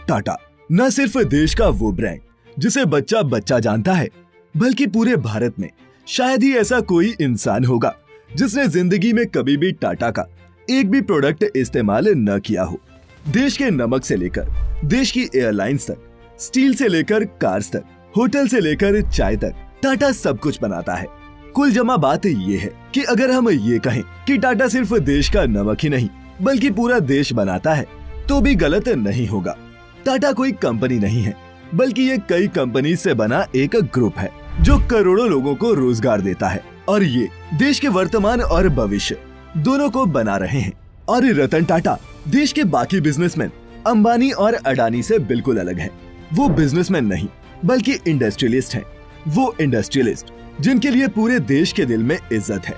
टाटा न सिर्फ देश का वो ब्रांड जिसे बच्चा बच्चा जानता है, बल्कि पूरे भारत में शायद ही ऐसा कोई इंसान होगा जिसने जिंदगी में कभी भी टाटा का एक भी प्रोडक्ट इस्तेमाल न किया हो। देश के नमक से लेकर देश की एयरलाइंस तक, स्टील से लेकर कार्स तक, होटल से लेकर चाय तक, टाटा सब कुछ बनाता है। कुल जमा बात ये है कि अगर हम ये कहें कि टाटा सिर्फ देश का नमक ही नहीं बल्कि पूरा देश बनाता है तो भी गलत नहीं होगा। टाटा कोई कंपनी नहीं है, बल्कि ये कई कंपनी से बना एक ग्रुप है जो करोड़ों लोगों को रोजगार देता है और ये देश के वर्तमान और भविष्य दोनों को बना रहे हैं। और रतन टाटा देश के बाकी बिजनेसमैन अंबानी और अडानी से बिल्कुल अलग हैं। वो बिजनेसमैन नहीं बल्कि इंडस्ट्रियलिस्ट हैं। वो इंडस्ट्रियलिस्ट जिनके लिए पूरे देश के दिल में इज्जत है।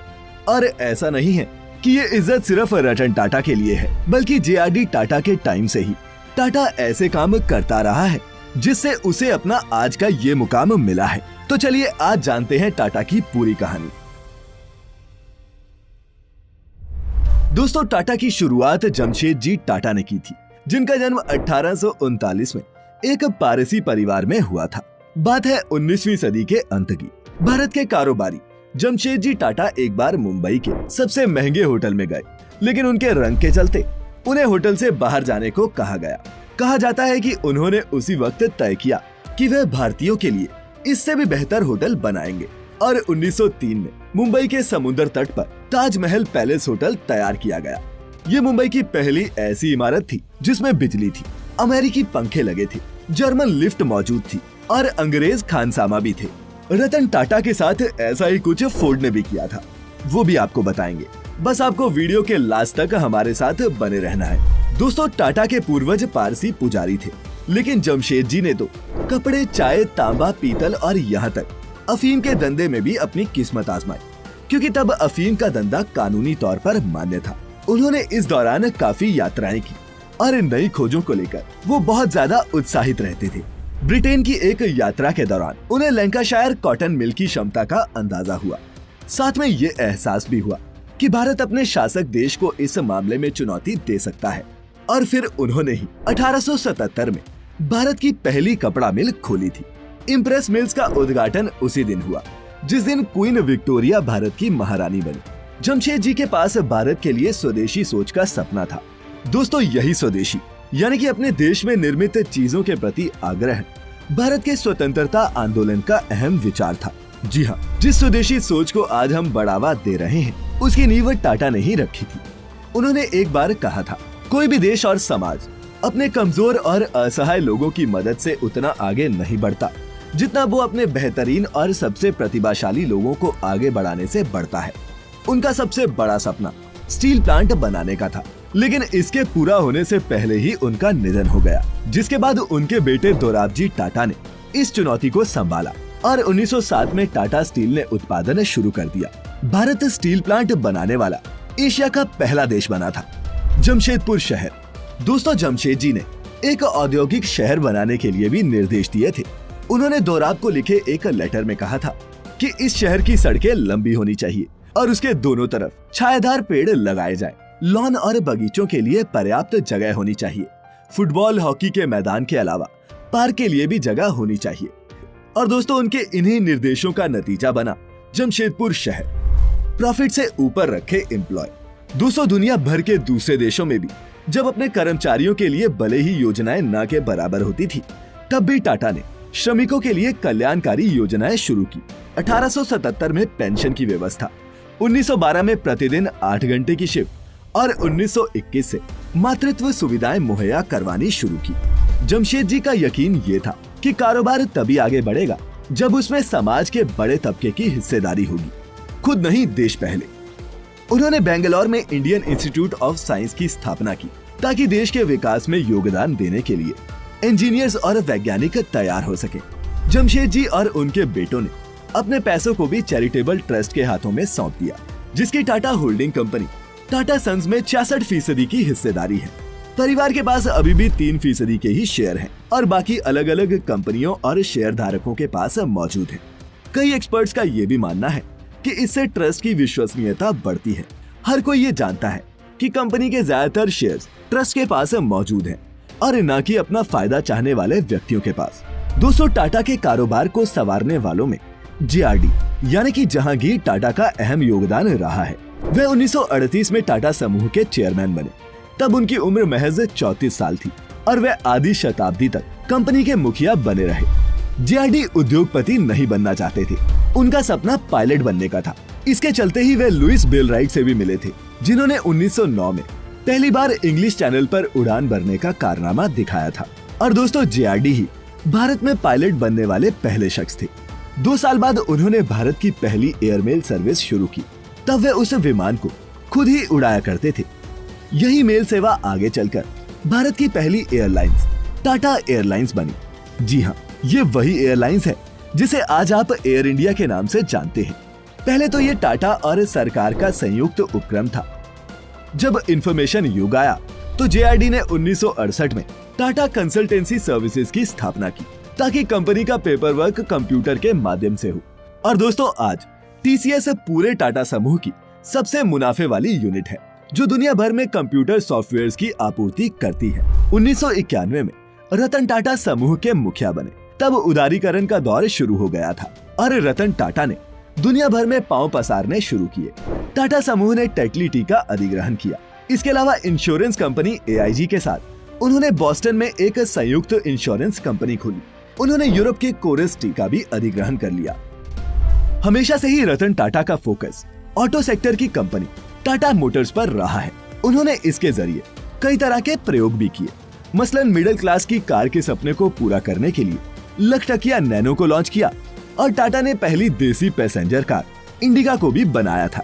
और ऐसा नहीं है कि ये इज्जत सिर्फ रतन टाटा के लिए है, बल्कि JRD टाटा के टाइम से ही टाटा ऐसे काम करता रहा है जिससे उसे अपना आज का ये मुकाम मिला है। तो चलिए आज जानते हैं टाटा की पूरी कहानी। दोस्तों, टाटा की शुरुआत जमशेदजी टाटा ने की थी, जिनका जन्म 1839 में एक पारसी परिवार में हुआ था। बात है 19वीं सदी के अंत की। भारत के कारोबारी जमशेदजी टाटा एक बार मुंबई के सबसे महंगे होटल में गए, लेकिन उनके रंग के चलते उन्हें होटल से बाहर जाने को कहा गया। कहा जाता है कि उन्होंने उसी वक्त तय किया कि वह भारतीयों के लिए इससे भी बेहतर होटल बनाएंगे और 1903 में मुंबई के समुद्र तट पर ताजमहल पैलेस होटल तैयार किया गया। ये मुंबई की पहली ऐसी इमारत थी जिसमें बिजली थी, अमेरिकी पंखे लगे थे, जर्मन लिफ्ट मौजूद थी और अंग्रेज खानसामा भी थे। रतन टाटा के साथ ऐसा ही कुछ फोर्ड ने भी किया था, वो भी आपको बताएंगे। बस आपको वीडियो के लास्ट तक हमारे साथ बने रहना है। दोस्तों, टाटा के पूर्वज पारसी पुजारी थे, लेकिन जमशेदजी ने तो कपड़े, चाय, तांबा, पीतल और यहाँ तक अफीम के धंधे में भी अपनी किस्मत आजमाई, क्योंकि तब अफीम का धंधा कानूनी तौर पर मान्य था। उन्होंने इस दौरान काफी यात्राएं की और नई खोजों को लेकर वो बहुत ज्यादा उत्साहित रहते थे। ब्रिटेन की एक यात्रा के दौरान उन्हें लैंकाशायर कॉटन मिल की क्षमता का अंदाजा हुआ। साथ में ये एहसास भी हुआ कि भारत अपने शासक देश को इस मामले में चुनौती दे सकता है। और फिर उन्होंने ही 1877 में भारत की पहली कपड़ा मिल खोली थी। इम्प्रेस मिल्स का उद्घाटन उसी दिन हुआ जिस दिन क्वीन विक्टोरिया भारत की महारानी बनी। जमशेदजी के पास भारत के लिए स्वदेशी सोच का सपना था। दोस्तों, यही स्वदेशी यानी कि अपने देश में निर्मित चीजों के प्रति आग्रह भारत के स्वतंत्रता आंदोलन का अहम विचार था। जी हाँ, जिस स्वदेशी सोच को आज हम बढ़ावा दे रहे हैं उसकी नींव टाटा ने ही रखी थी। उन्होंने एक बार कहा था, कोई भी देश और समाज अपने कमजोर और असहाय लोगों की मदद से उतना आगे नहीं बढ़ता जितना वो अपने बेहतरीन और सबसे प्रतिभाशाली लोगों को आगे बढ़ाने से बढ़ता है। उनका सबसे बड़ा सपना स्टील प्लांट बनाने का था, लेकिन इसके पूरा होने से पहले ही उनका निधन हो गया, जिसके बाद उनके बेटे दोराबजी टाटा ने इस चुनौती को संभाला और 1907 में टाटा स्टील ने उत्पादन शुरू कर दिया। भारत स्टील प्लांट बनाने वाला एशिया का पहला देश बना था। जमशेदपुर शहर। दोस्तों, जमशेदजी ने एक औद्योगिक शहर बनाने के लिए भी निर्देश दिए थे। उन्होंने दोराब को लिखे एक लेटर में कहा था कि इस शहर की सड़कें लंबी होनी चाहिए और उसके दोनों तरफ छायादार पेड़ लगाए जाएं। लॉन और बगीचों के लिए पर्याप्त जगह होनी चाहिए। फुटबॉल, हॉकी के मैदान के अलावा पार्क के लिए भी जगह होनी चाहिए। और दोस्तों, उनके इन्हीं निर्देशों का नतीजा बना जमशेदपुर शहर। प्रॉफिट से ऊपर रखे एम्प्लॉय। दोस्तों, दुनिया भर के दूसरे देशों में भी जब अपने कर्मचारियों के लिए भले ही योजनाएं न के बराबर होती थी, तब भी टाटा ने श्रमिकों के लिए कल्याणकारी योजनाएं शुरू की। 1877 में पेंशन की व्यवस्था, 1912 में प्रतिदिन 8 घंटे की शिफ्ट और 1921 से मातृत्व सुविधाएं मुहैया करवानी शुरू की। जमशेदजी का यकीन ये था कि कारोबार तभी आगे बढ़ेगा जब उसमें समाज के बड़े तबके की हिस्सेदारी होगी, खुद नहीं देश पहले। उन्होंने बेंगलोर में इंडियन इंस्टीट्यूट ऑफ साइंस की स्थापना की ताकि देश के विकास में योगदान देने के लिए इंजीनियर्स और वैज्ञानिक तैयार हो सके। जमशेदजी और उनके बेटों ने अपने पैसों को भी चैरिटेबल ट्रस्ट के हाथों में सौंप दिया, जिसकी Tata holding company Tata sons में 66% की हिस्सेदारी है। परिवार के पास अभी भी 3% के ही शेयर हैं और बाकी अलग अलग कंपनियों और शेयर धारकों के पास मौजूद है। कई एक्सपर्ट्स का ये भी मानना है कि इससे ट्रस्ट की विश्वसनीयता बढ़ती है। हर कोई ये जानता है कि कंपनी के ज्यादातर शेयर्स ट्रस्ट के पास मौजूद हैं, और न कि अपना फायदा चाहने वाले व्यक्तियों के पास। दोस्तों, टाटा के कारोबार को संवारने वालों में JRD यानी कि जहांगीर टाटा का अहम योगदान रहा है। वे 1938 में टाटा समूह के चेयरमैन बने। तब उनकी उम्र महज 34 साल थी और वे आधी शताब्दी तक कंपनी के मुखिया बने रहे। JRD उद्योगपति नहीं बनना चाहते थे, उनका सपना पायलट बनने का था। इसके चलते ही वे लुइस बेलराइट से भी मिले थे, जिन्होंने 1909 में पहली बार इंग्लिश चैनल पर उड़ान भरने का कारनामा दिखाया था। और दोस्तों, JRD ही भारत में पायलट बनने वाले पहले शख्स थे। 2 साल बाद उन्होंने भारत की पहली एयरमेल सर्विस शुरू की। तब वे उस विमान को खुद ही उड़ाया करते थे। यही मेल सेवा आगे चलकर भारत की पहली एयरलाइंस टाटा एयरलाइंस बनी। जी हाँ, ये वही एयरलाइंस है जिसे आज आप एयर इंडिया के नाम से जानते हैं। पहले तो ये टाटा और सरकार का संयुक्त उपक्रम था। जब इंफॉर्मेशन युग आया तो JRD ने 1968 में टाटा कंसल्टेंसी सर्विसेज की स्थापना की, ताकि कंपनी का पेपर वर्क कंप्यूटर के माध्यम से हो। और दोस्तों, आज TCS पूरे टाटा समूह की सबसे मुनाफे वाली यूनिट है, जो दुनिया भर में कंप्यूटर सॉफ्टवेयर्स की आपूर्ति करती है। 1991 में रतन टाटा समूह के मुखिया बने। तब उदारीकरण का दौर शुरू हो गया था और रतन टाटा ने दुनिया भर में पांव पसारने शुरू किए। टाटा समूह ने टेटली टी का अधिग्रहण किया। इसके अलावा इंश्योरेंस कंपनी AIG के साथ उन्होंने बॉस्टन में एक संयुक्त इंश्योरेंस कंपनी खोली। उन्होंने यूरोप के कोरस टी का भी अधिग्रहण कर लिया। हमेशा से ही रतन टाटा का फोकस ऑटो सेक्टर की कंपनी टाटा मोटर्स पर रहा है। उन्होंने इसके जरिए कई तरह के प्रयोग भी किए। मसलन मिडिल क्लास की कार के सपने को पूरा करने के लिए लखटकिया नैनो को लॉन्च किया और टाटा ने पहली देसी पैसेंजर कार इंडिगा को भी बनाया था।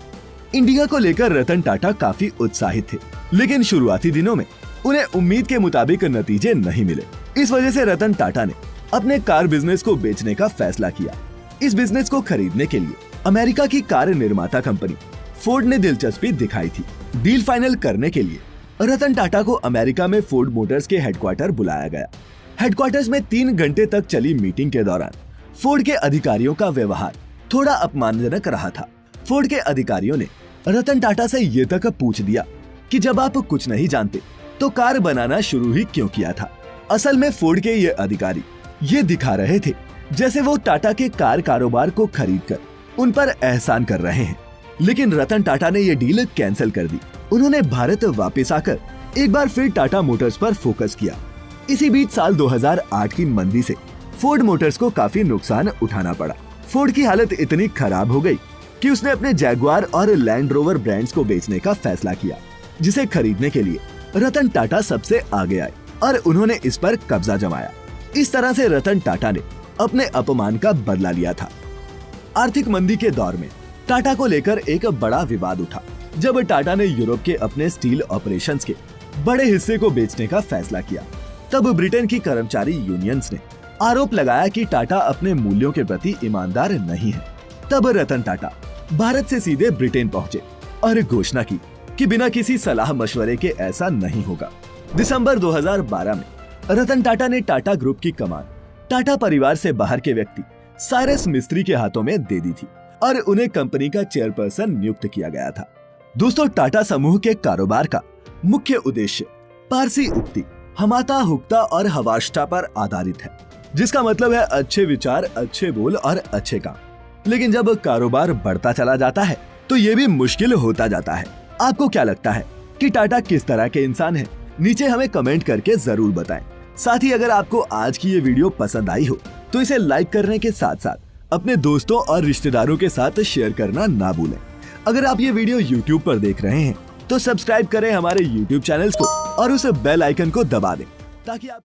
इंडिगा को लेकर रतन टाटा काफी उत्साहित थे, लेकिन शुरुआती दिनों में उन्हें उम्मीद के मुताबिक नतीजे नहीं मिले। इस वजह से रतन टाटा ने अपने कार बिजनेस को बेचने का फैसला किया। इस बिजनेस को खरीदने के लिए अमेरिका की कार निर्माता कंपनी फोर्ड ने दिलचस्पी दिखाई थी। डील फाइनल करने के लिए रतन टाटा को अमेरिका में फोर्ड मोटर्स के हेडक्वार्टर बुलाया गया। हेडक्वार्टर्स में 3 घंटे तक चली मीटिंग के दौरान फोर्ड के अधिकारियों का व्यवहार थोड़ा अपमानजनक रहा था। फोर्ड के अधिकारियों ने रतन टाटा से ये तक पूछ दिया कि जब आप कुछ नहीं जानते तो कार बनाना शुरू ही क्यों किया था। असल में फोर्ड के ये अधिकारी ये दिखा रहे थे जैसे वो टाटा के कार कारोबार को खरीदकर उन पर एहसान कर रहे हैं। लेकिन रतन टाटा ने ये डील कैंसिल कर दी। उन्होंने भारत वापस आकर एक बार फिर टाटा मोटर्स पर फोकस किया। इसी बीच साल 2008 की मंदी से फोर्ड मोटर्स को काफी नुकसान उठाना पड़ा। फोर्ड की हालत इतनी खराब हो गई कि उसने अपने जैगुआर और लैंड रोवर ब्रांड्स को बेचने का फैसला किया, जिसे खरीदने के लिए रतन टाटा सबसे आगे आए और उन्होंने इस पर कब्जा जमाया। इस तरह से रतन टाटा ने अपने अपमान का बदला लिया था। आर्थिक मंदी के दौर में टाटा को लेकर एक बड़ा विवाद उठा जब टाटा ने यूरोप के अपने स्टील ऑपरेशंस के बड़े हिस्से को बेचने का फैसला किया। तब ब्रिटेन की कर्मचारी यूनियंस ने आरोप लगाया कि टाटा अपने मूल्यों के प्रति ईमानदार नहीं है। तब रतन टाटा भारत से सीधे ब्रिटेन पहुंचे और घोषणा की कि बिना किसी सलाह मशवरे के ऐसा नहीं होगा। दिसंबर 2012 में रतन टाटा ने टाटा ग्रुप की कमान टाटा परिवार से बाहर के व्यक्ति साइरस मिस्त्री के हाथों में दे दी थी और उन्हें कंपनी का चेयरपर्सन नियुक्त किया गया था। दोस्तों, टाटा समूह के कारोबार का मुख्य उद्देश्य पारसी उक्ति हमाता हुक्ता और हवाष्टा पर आधारित है, जिसका मतलब है अच्छे विचार, अच्छे बोल और अच्छे काम। लेकिन जब कारोबार बढ़ता चला जाता है तो ये भी मुश्किल होता जाता है। आपको क्या लगता है कि टाटा किस तरह के इंसान हैं? नीचे हमें कमेंट करके जरूर बताएं। साथ ही अगर आपको आज की ये वीडियो पसंद आई हो तो इसे लाइक करने के साथ साथ अपने दोस्तों और रिश्तेदारों के साथ शेयर करना ना भूलें। अगर आप ये वीडियो YouTube पर देख रहे हैं तो सब्सक्राइब करें हमारे YouTube चैनल्स को और उस बेल आइकन को दबा दें ताकि आप